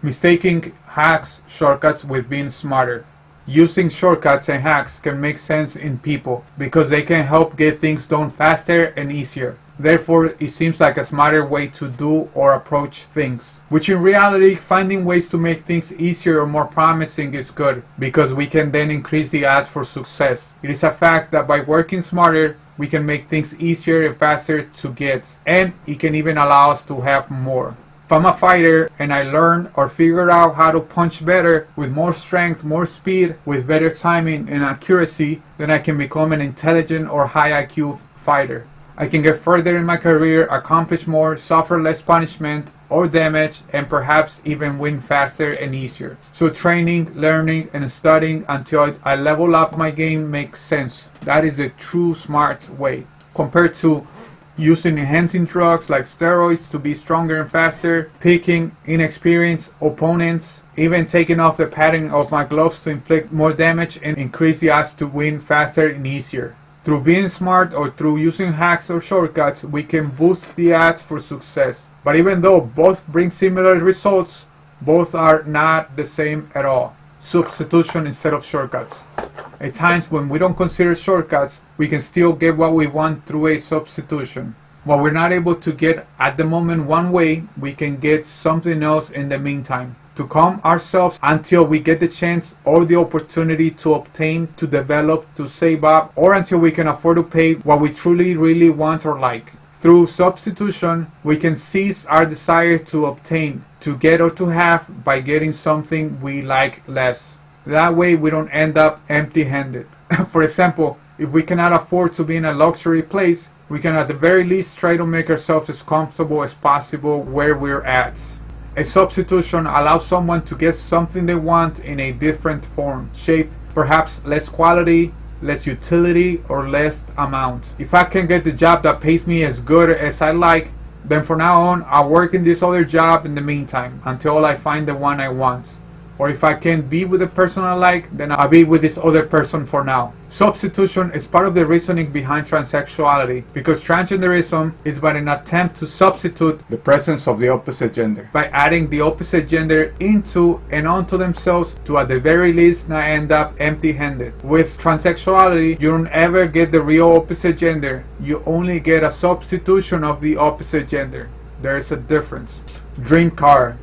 Mistaking hacks, shortcuts with being smarter. Using shortcuts and hacks can make sense in people because they can help get things done faster and easier. Therefore, it seems like a smarter way to do or approach things. Which in reality, finding ways to make things easier or more promising is good because we can then increase the odds for success. It is a fact that by working smarter, we can make things easier and faster to get, and it can even allow us to have more. If I'm a fighter and I learn or figure out how to punch better with more strength, more speed, with better timing and accuracy, then I can become an intelligent or high IQ fighter. I can get further in my career, accomplish more, suffer less punishment or damage, and perhaps even win faster and easier. So training, learning, and studying until I level up my game makes sense. That is the true smart way. Compared to using enhancing drugs like steroids to be stronger and faster, picking inexperienced opponents, even taking off the padding of my gloves to inflict more damage and increase the odds to win faster and easier. Through being smart or through using hacks or shortcuts, we can boost the odds for success. But even though both bring similar results, both are not the same at all. Substitution instead of shortcuts. At times when we don't consider shortcuts, we can still get what we want through a substitution. What we're not able to get at the moment one way, we can get something else in the meantime. To calm ourselves until we get the chance or the opportunity to obtain, to develop, to save up, or until we can afford to pay what we truly really want or like. Through substitution, we can cease our desire to obtain, to get or to have by getting something we like less. That way we don't end up empty-handed. For example, if we cannot afford to be in a luxury place, we can at the very least try to make ourselves as comfortable as possible where we're at. A substitution allows someone to get something they want in a different form, shape, perhaps less quality, less utility, or less amount. If I can get the job that pays me as good as I like, then from now on I'll work in this other job in the meantime until I find the one I want. Or if I can't be with the person I like, then I'll be with this other person for now. Substitution is part of the reasoning behind transsexuality, because transgenderism is but an attempt to substitute the presence of the opposite gender by adding the opposite gender into and onto themselves to at the very least not end up empty-handed. With transsexuality, you don't ever get the real opposite gender, you only get a substitution of the opposite gender. There is a difference. Dream car.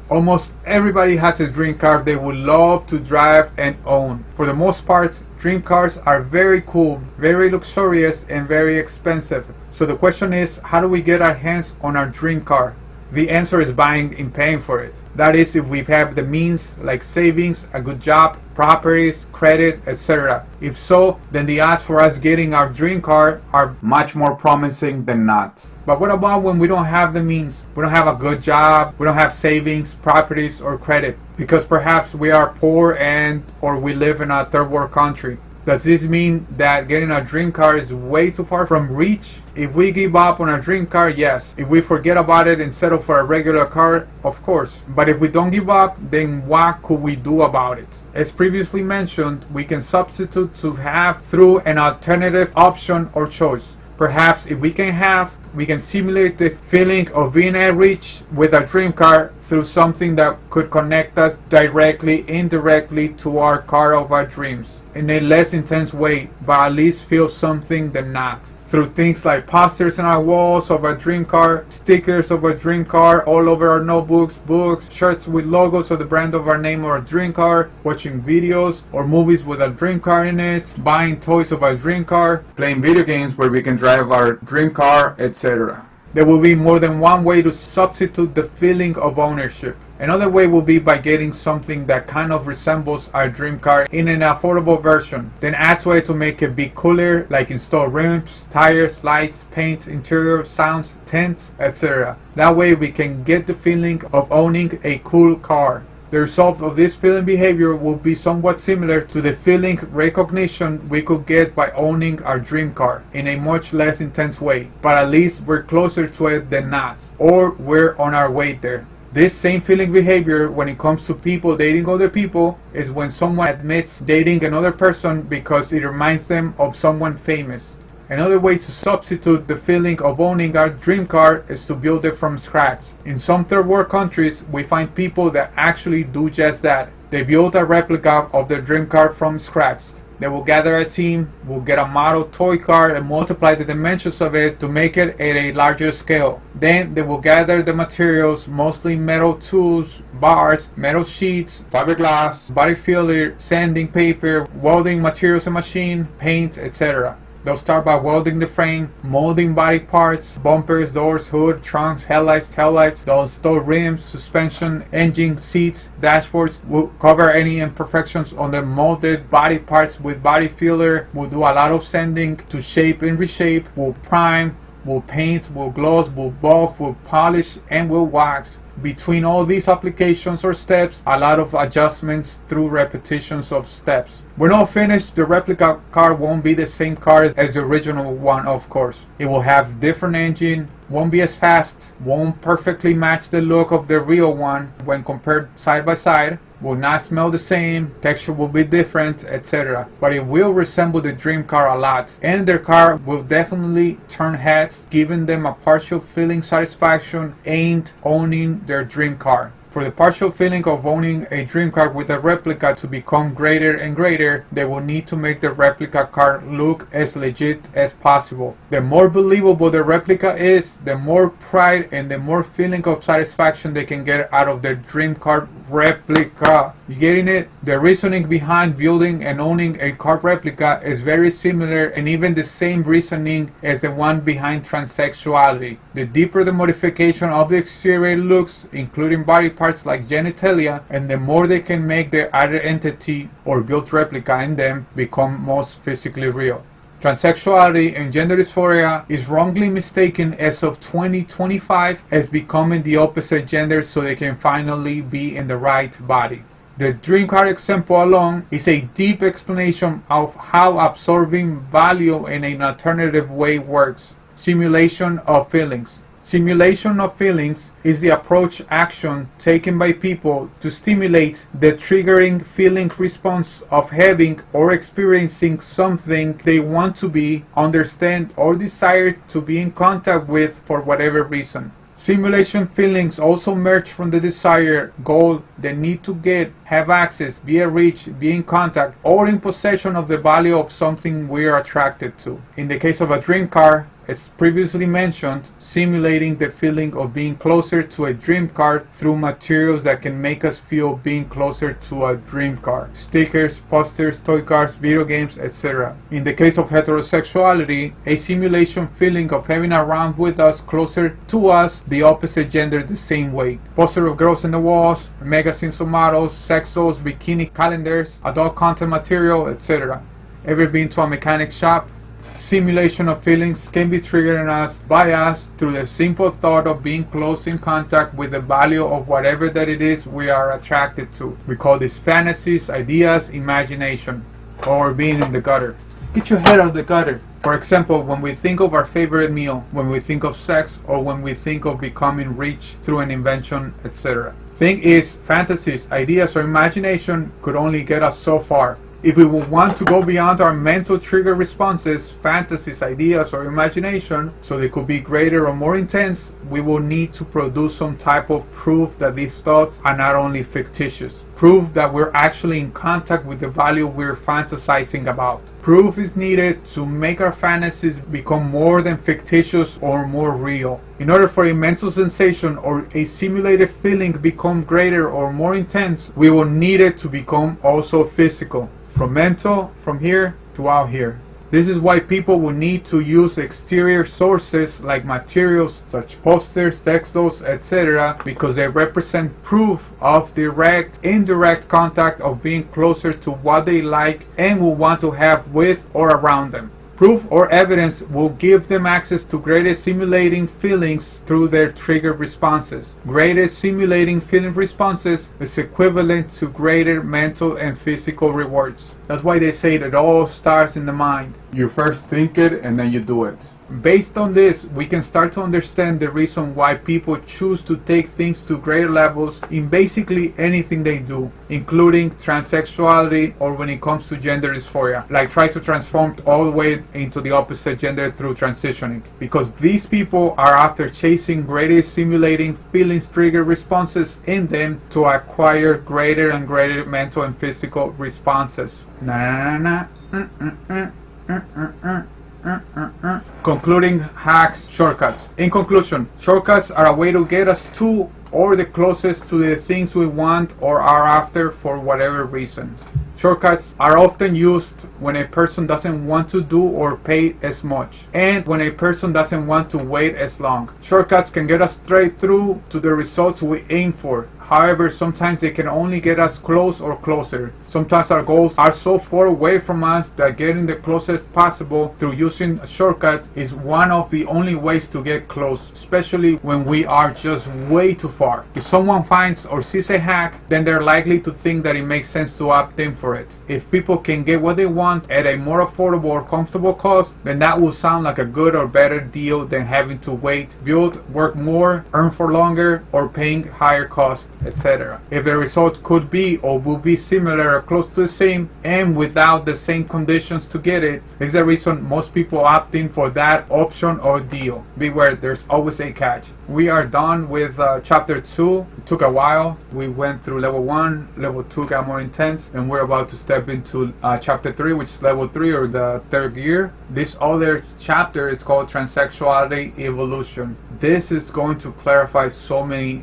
Almost everybody has a dream car they would love to drive and own. For the most part, dream cars are very cool, very luxurious, and very expensive. So the question is, how do we get our hands on our dream car? The answer is buying and paying for it. That is, if we have the means like savings, a good job, properties, credit, etc. If so, then the odds for us getting our dream car are much more promising than not. But what about when we don't have the means? We don't have a good job, we don't have savings, properties, or credit, because perhaps we are poor or we live in a third world country. Does this mean that getting a dream car is way too far from reach? If we give up on a dream car, yes. If we forget about it and settle for a regular car, of course. But if we don't give up, then what could we do about it? As previously mentioned, we can substitute to have through an alternative option or choice. Perhaps if we can simulate the feeling of being at reach with a dream car through something that could connect us directly, indirectly to our car of our dreams in a less intense way, but at least feel something than not. Through things like posters on our walls of our dream car, stickers of our dream car all over our notebooks, books, shirts with logos of the brand of our name or our dream car, watching videos or movies with a dream car in it, buying toys of our dream car, playing video games where we can drive our dream car, etc. There will be more than one way to substitute the feeling of ownership. Another way will be by getting something that kind of resembles our dream car in an affordable version, then add to it to make it be cooler, like install rims, tires, lights, paint, interior, sounds, tents, etc. That way we can get the feeling of owning a cool car. The result of this feeling behavior will be somewhat similar to the feeling recognition we could get by owning our dream car in a much less intense way, but at least we're closer to it than not, or we're on our way there. This same feeling behavior when it comes to people dating other people is when someone admits dating another person because it reminds them of someone famous. Another way to substitute the feeling of owning our dream car is to build it from scratch. In some third world countries, we find people that actually do just that. They build a replica of their dream car from scratch. They will gather a team, will get a model toy car and multiply the dimensions of it to make it at a larger scale. Then they will gather the materials, mostly metal tools, bars, metal sheets, fiberglass, body filler, sanding paper, welding materials and machine, paint, etc. They'll start by welding the frame, molding body parts, bumpers, doors, hood, trunks, headlights, taillights. They'll install rims, suspension, engine, seats, dashboards. We'll cover any imperfections on the molded body parts with body filler. We'll do a lot of sanding to shape and reshape. We'll prime, we'll paint, we'll gloss, we'll buff, we'll polish, and we'll wax. Between all these applications or steps, a lot of adjustments through repetitions of steps. When all finished, the replica car won't be the same car as the original one, of course. It will have different engine, won't be as fast, won't perfectly match the look of the real one when compared side by side, will not smell the same, texture will be different, etc. But it will resemble the dream car a lot, and their car will definitely turn heads, giving them a partial feeling satisfaction aimed owning their dream car. For the partial feeling of owning a dream car with a replica to become greater and greater, they will need to make the replica car look as legit as possible. The more believable the replica is, the more pride and the more feeling of satisfaction they can get out of their dream car replica. You getting it? The reasoning behind building and owning a car replica is very similar and even the same reasoning as the one behind transsexuality. The deeper the modification of the exterior looks, including body parts like genitalia, and the more they can make their other entity or built replica in them become most physically real. Transsexuality and gender dysphoria is wrongly mistaken as of 2025 as becoming the opposite gender so they can finally be in the right body. The dream car example alone is a deep explanation of how absorbing value in an alternative way works. Simulation of feelings. Simulation of feelings is the approach action taken by people to stimulate the triggering feeling response of having or experiencing something they want to be, understand, or desire to be in contact with for whatever reason. Simulation feelings also emerge from the desire, goal, the need to get, have access, be at reach, be in contact, or in possession of the value of something we are attracted to. In the case of a dream car, as previously mentioned, simulating the feeling of being closer to a dream car through materials that can make us feel being closer to a dream car. Stickers, posters, toy cars, video games, etc. In the case of heterosexuality, a simulation feeling of having around with us, closer to us, the opposite gender the same way. Poster of girls in the walls, magazines of models, sex dolls, bikini calendars, adult content material, etc. Ever been to a mechanic shop? Simulation of feelings can be triggered in us by us through the simple thought of being close in contact with the value of whatever that it is we are attracted to. We call these fantasies, ideas, imagination. or being in the gutter. Get your head out of the gutter. For example, when we think of our favorite meal, when we think of sex, or when we think of becoming rich through an invention, etc. Thing is, fantasies, ideas, or imagination could only get us so far. If we would want to go beyond our mental trigger responses, fantasies, ideas, or imagination, so they could be greater or more intense, we will need to produce some type of proof that these thoughts are not only fictitious. Proof that we're actually in contact with the value we're fantasizing about. Proof is needed to make our fantasies become more than fictitious or more real. In order for a mental sensation or a simulated feeling become greater or more intense, we will need it to become also physical. From mental, from here to out here. This is why people will need to use exterior sources like materials such posters, textiles, etc. because they represent proof of direct, indirect contact of being closer to what they like and will want to have with or around them. Proof or evidence will give them access to greater simulating feelings through their trigger responses. Greater simulating feeling responses is equivalent to greater mental and physical rewards. That's why they say that it all starts in the mind. You first think it and then you do it. Based on this, we can start to understand the reason why people choose to take things to greater levels in basically anything they do, including transsexuality or when it comes to gender dysphoria, like try to transform all the way into the opposite gender through transitioning. Because these people are after chasing greater simulating feelings trigger responses in them to acquire greater and greater mental and physical responses. Concluding hacks, shortcuts. In conclusion, shortcuts are a way to get us to or the closest to the things we want or are after for whatever reason. Shortcuts are often used when a person doesn't want to do or pay as much, and when a person doesn't want to wait as long. Shortcuts can get us straight through to the results we aim for. However, sometimes they can only get us close or closer. Sometimes our goals are so far away from us that getting the closest possible through using a shortcut is one of the only ways to get close, especially when we are just way too far. If someone finds or sees a hack, then they're likely to think that it makes sense to opt in for it. If people can get what they want at a more affordable or comfortable cost, then that will sound like a good or better deal than having to wait, build, work more, earn for longer, or paying higher costs, etc. If the result could be or will be similar or close to the same and without the same conditions to get it, is the reason most people opt in for that option or deal. Beware, there's always a catch. We are done with chapter 2. It took a while. We went through level 1, level 2 got more intense, and we're about to step into chapter 3, which is level 3 or the third gear. This other chapter is called Transsexuality Evolution. This is going to clarify so many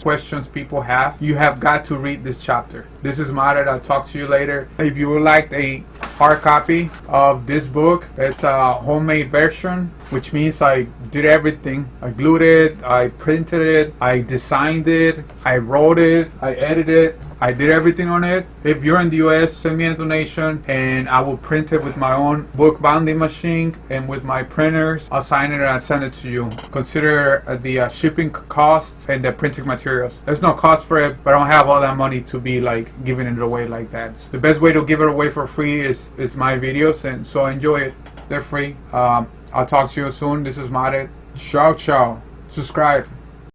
questions people have. You have got to read this chapter. This is Mared. I'll talk to you later. If you would like a hard copy of this book, it's a homemade version, which means I did everything. I glued it, I printed it, I designed it, I wrote it, I edited it, I did everything on it. If you're in the US, send me a donation and I will print it with my own book binding machine and with my printers. I'll sign it and I'll send it to you. Consider the shipping costs and the printing materials. There's no cost for it, but I don't have all that money to be like giving it away like that. The best way to give it away for free is my videos, and so enjoy it. They're free. I'll talk to you soon. This is Mared. Ciao, ciao. Subscribe.